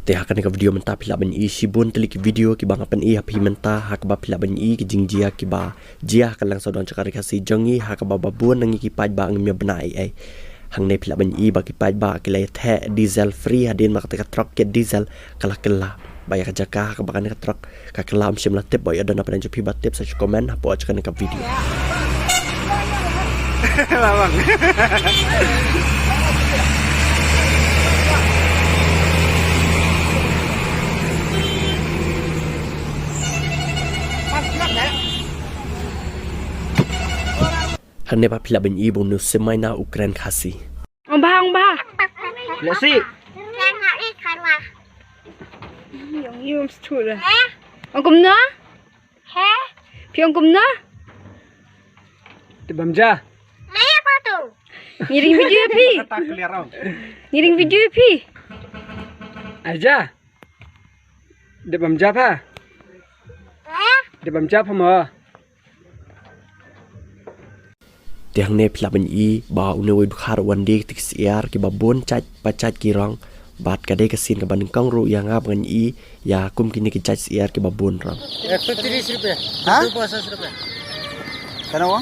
Teh akan ke video mentah pila ban i sibun telik video ki bang apan i hapi mentah hak ba pila ban i ki jing jia ki ba jia kan lang sodon cakar khasi jongi hak ba babun nang ki paj ba ngmi benai ai hang ne pila ban i ba ki paj ba ki le theh diesel free hadin mak ka trok ke diesel kala kala baya ka jaka ka bakan ka trok ka kelam sim la tip boy adana pan jepi ba tip sa komen hapo akan ka video Bang. hang ne ba pila ban i bonus moina kren khasi Ông ba. Lesi. Yang yêu stul. Ông cùng nó. Hả? Phi ông cùng nó. Tibamja. Ngiring video Phi. Tak clear round. Ngiring video Phi. Aja. Tibamja pa. Tibamja pa mo. Tiang ne pila ban i ba unwe khar wandi tik siar ki ba bon chat ba chat ki rong bat ka de ka sin ka ban kong ru yang ab ngan i ya kum kini ki chat siar ki ba bon rong 130 रुपए. हाँ? 250 रुपए. Kenapa?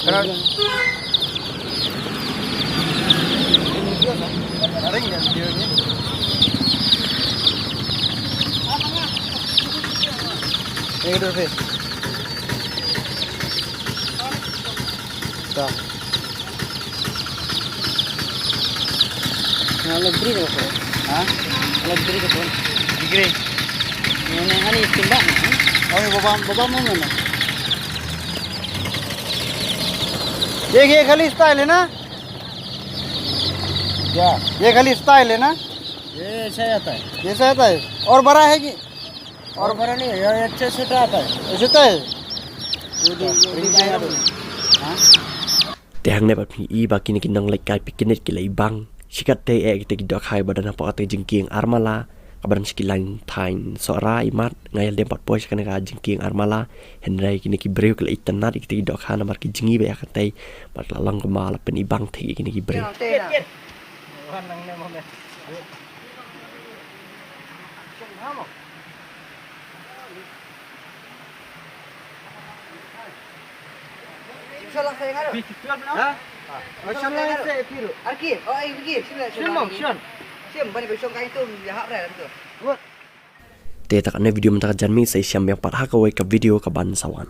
Kenapa? Ada nggak videonya? Ini dulu, Dah. Kalau beri ke apa? Hah? Kalau beri ke apa? Degree. Ini hari tindak. Oh, ini बाबा mau mana? ये खाली स्टाइल है ना? क्या? ये खाली स्टाइल है ना? ये ऐसा आता है. ये ऐसा आता है. और बड़ा है कि? और बड़ा नहीं है. ये अच्छे से आता है. ऐसे आता है. हाँ? tiang ne ba phi i ba kini ki nang lai kai pikinet ki lai bang sikat te e ki dok hai badana pa te jingking armala kabaran skilang tain sora imat ngai dem pat pois kan ka jingking armala henrai kini ki breu ki itanat ki dok ha namar ki jingi ba ka te bat lang ka mal pen i bang the kini ki breu Salah saya ngaro. Hah? Macam mana saya piru? Arki, oh ai pergi. Sim, bani besok kain tu jahap dah tu. te tak ne video mentah janmi sai siam yang pat ha ka wai ka video ka ban sawan